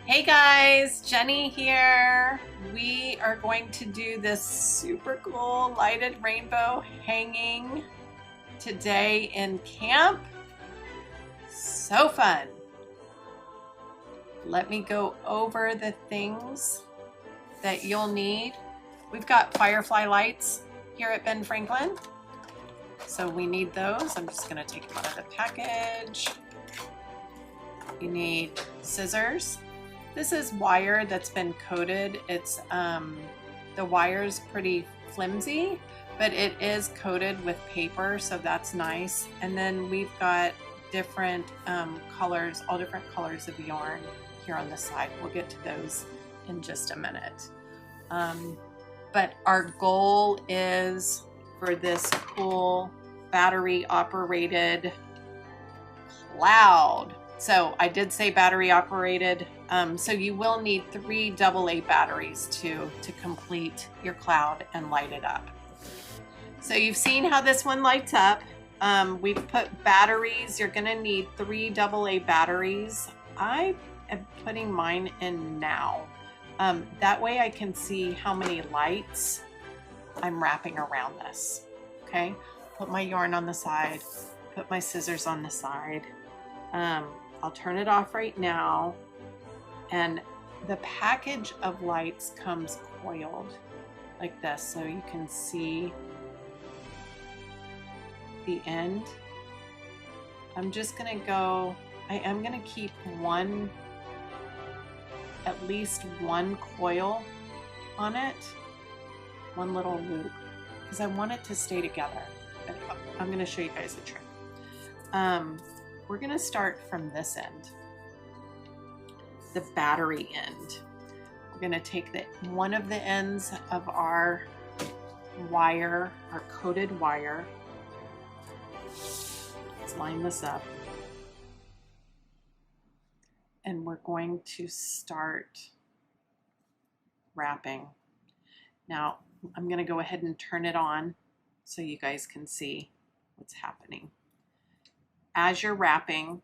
Hey guys, Jenny here. We are going to do this super cool lighted rainbow hanging today in camp. So fun. Let me go over the things that you'll need. We've got firefly lights here at Ben Franklin, so we need those. I'm just going to take them out of the package. You need scissors. This is wire that's been coated. It's the wire's pretty flimsy, but it is coated with paper, so that's nice. And then we've got different colors, all different colors of yarn here on the side. We'll get to those in just a minute. But our goal is for this cool battery operated cloud. So I did say battery operated. So you will need 3 AA batteries to complete your cloud and light it up. So you've seen how this one lights up. We've put batteries. You're going to need 3 AA batteries. I am putting mine in now. That way I can see how many lights I'm wrapping around this. Okay, put my yarn on the side, put my scissors on the side. I'll turn it off right now. And the package of lights comes coiled like this, so you can see the end. I'm just gonna go, I am gonna keep at least one coil on it, one little loop, because I want it to stay together. But I'm gonna show you guys a trick. We're gonna start from this end, the battery end. We're gonna take one of the ends of our wire, our coated wire. Let's line this up. And we're going to start wrapping. Now, I'm gonna go ahead and turn it on so you guys can see what's happening. As you're wrapping,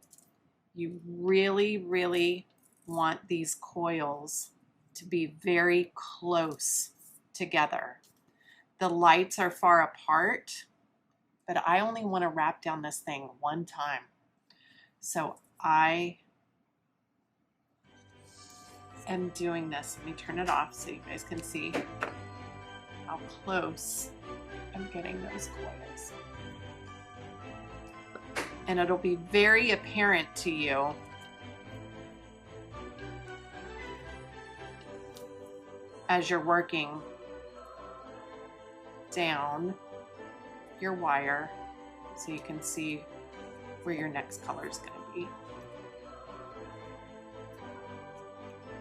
you really, really want these coils to be very close together. The lights are far apart, but I only want to wrap down this thing one time. So I am doing this. Let me turn it off so you guys can see how close I'm getting those coils. And it'll be very apparent to you as you're working down your wire so you can see where your next color is going to be.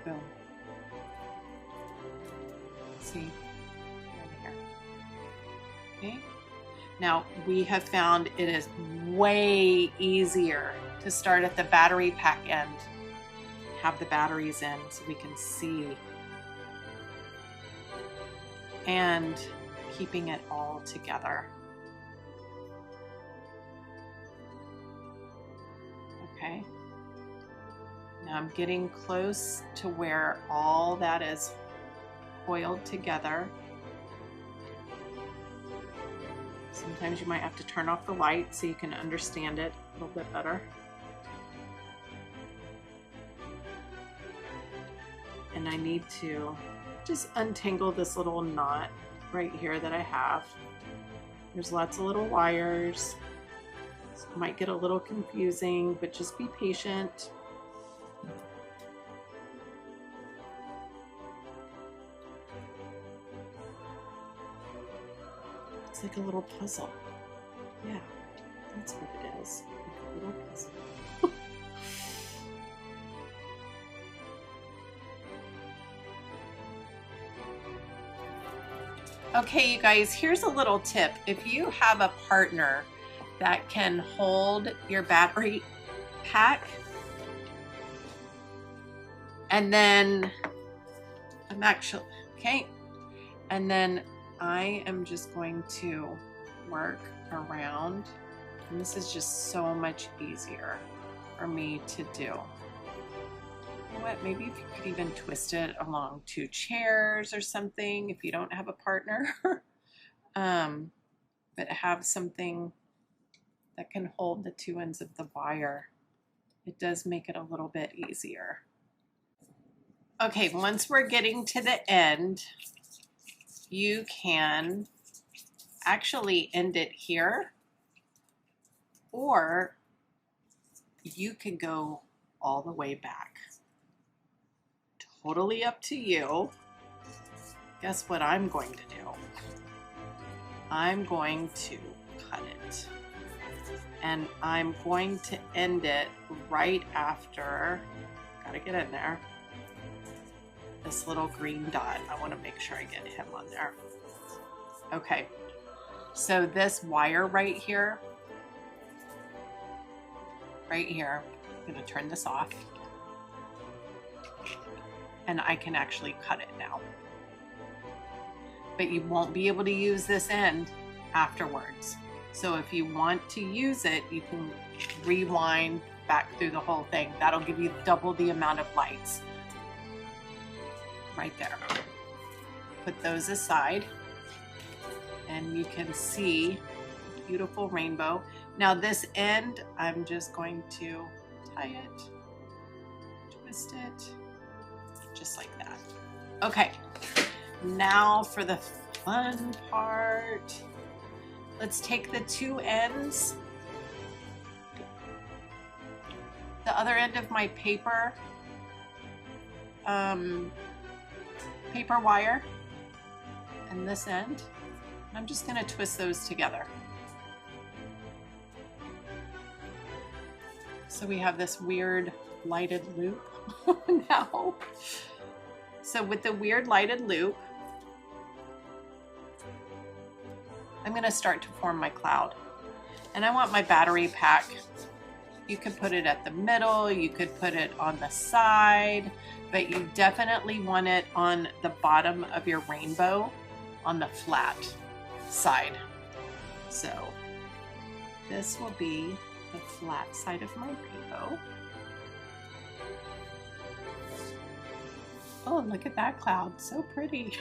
Boom. See? Here. Okay. Now, we have found it is way easier to start at the battery pack end, have the batteries in so we can see, and keeping it all together. Okay. Now I'm getting close to where all that is coiled together. Sometimes you might have to turn off the light so you can understand it a little bit better. And I need to just untangle this little knot right here that I have. There's lots of little wires. So it might get a little confusing, but just be patient. It's like a little puzzle. Yeah, that's what it is. Like a little puzzle. Okay, you guys, here's a little tip. If you have a partner that can hold your battery pack, and then and then I am just going to work around, and this is just so much easier for me to do. know what, maybe if you could even twist it along 2 chairs or something if you don't have a partner. But have something that can hold the 2 ends of the wire. It does make it a little bit easier. Okay, once we're getting to the end, you can actually end it here, or you can go all the way back. Totally up to you. Guess what I'm going to do? I'm going to cut it. And I'm going to end it right after, gotta get in there, this little green dot. I want to make sure I get him on there. Okay, so this wire right here, I'm gonna turn this off, and I can actually cut it now. But you won't be able to use this end afterwards. So if you want to use it, you can rewind back through the whole thing. That'll give you double the amount of lights. Right there. Put those aside, and you can see a beautiful rainbow. Now this end, I'm just going to tie it, twist it, just like that. Okay, now for the fun part. Let's take the 2 ends, the other end of my paper wire, and this end. I'm just going to twist those together. So we have this weird lighted loop now. So with the weird lighted loop, I'm going to start to form my cloud. And I want my battery pack. You could put it at the middle, you could put it on the side, but you definitely want it on the bottom of your rainbow, on the flat side. So this will be the flat side of my rainbow. Oh, look at that cloud, so pretty.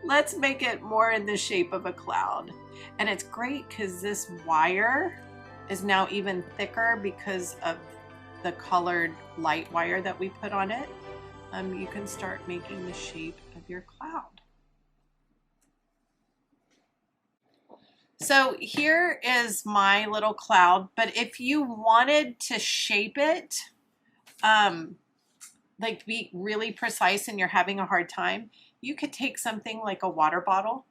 Let's make it more in the shape of a cloud. And it's great because this wire is now even thicker because of the colored light wire that we put on it. You can start making the shape of your cloud. So here is my little cloud, but if you wanted to shape it, like be really precise and you're having a hard time, you could take something like a water bottle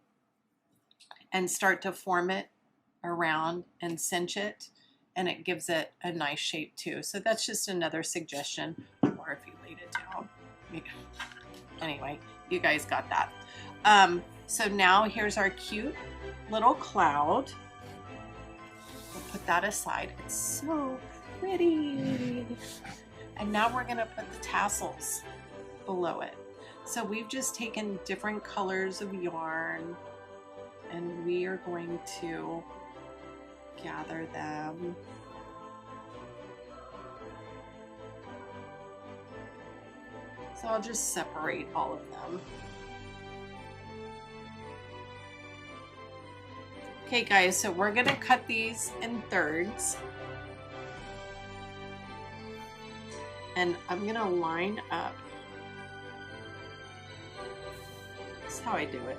and start to form it around and cinch it, and it gives it a nice shape too. So that's just another suggestion, or if you laid it down. Anyway, you guys got that. So now here's our cute little cloud. We'll put that aside. It's so pretty. And now we're gonna put the tassels below it. So we've just taken different colors of yarn, and we are going to gather them. So I'll just separate all of them. Okay guys, so we're gonna cut these in thirds. And I'm gonna line up. This is how I do it.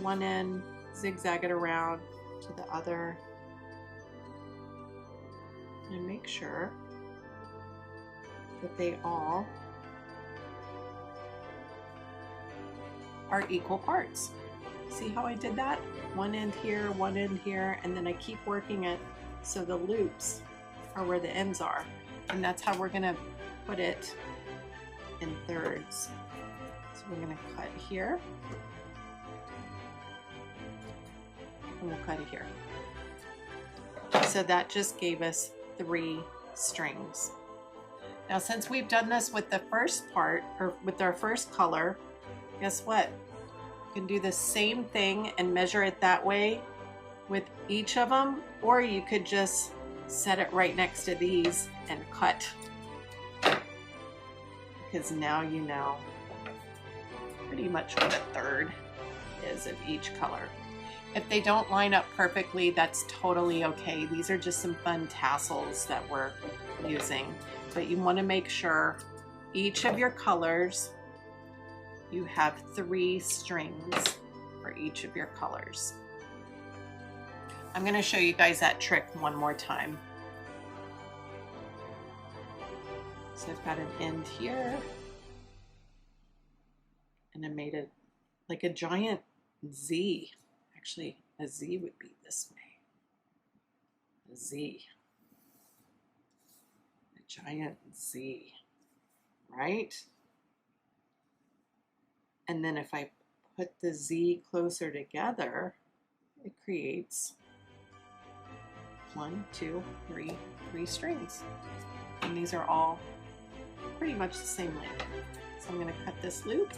One end, zigzag it around to the other. And make sure that they all are equal parts. See how I did that? One end here, and then I keep working it so the loops are where the ends are. And that's how we're gonna put it in thirds. So we're gonna cut here, and we'll cut it here. So that just gave us 3 strings. Now since we've done this with the first part, or with our first color, guess what? You can do the same thing and measure it that way with each of them, or you could just set it right next to these and cut. because now you know pretty much what a third is of each color. If they don't line up perfectly, that's totally okay. These are just some fun tassels that we're using, but you want to make sure each of your colors, you have 3 strings for each of your colors. I'm going to show you guys that trick one more time. So I've got an end here, and I made it like a giant Z. Actually, a Z would be this way. A Z. A giant Z, right? And then if I put the Z closer together, it creates 1, 2, 3 strings. And these are all pretty much the same length. So I'm going to cut this loop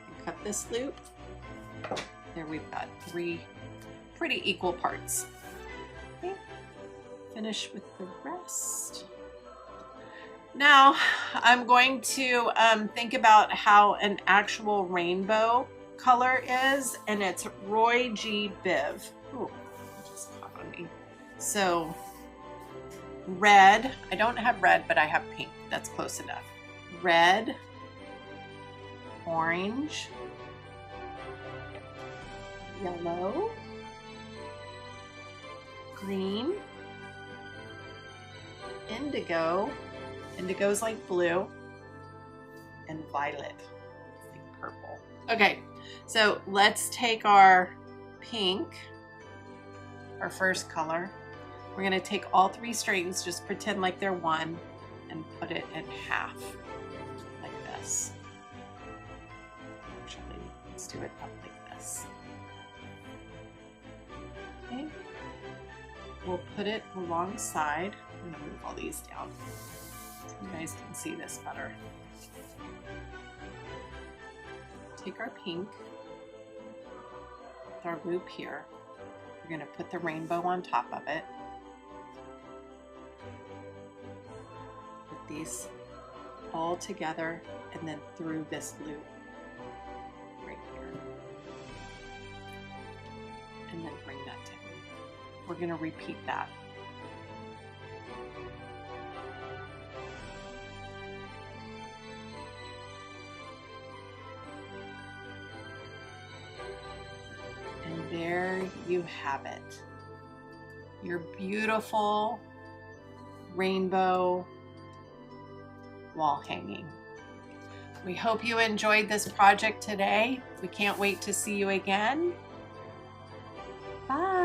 and cut this loop. There we've got 3 pretty equal parts. Okay. Finish with the rest. Now I'm going to think about how an actual rainbow color is, and it's Roy G. Biv. Ooh, it just caught on me. So red, I don't have red, but I have pink. That's close enough. Red, orange, yellow, green, indigo. Indigo's like blue, and violet, like purple. Okay, so let's take our pink, our first color. We're gonna take all 3 strings, just pretend like they're 1, and put it in half, like this. Actually, let's do it up like this. Okay, we'll put it alongside. I'm gonna move all these down so you guys can see this better. Take our pink with our loop here. We're gonna put the rainbow on top of it. Put these all together and then through this loop right here. And then bring that down. We're gonna repeat that. And there you have it. Your beautiful rainbow wall hanging. We hope you enjoyed this project today. We can't wait to see you again. Bye.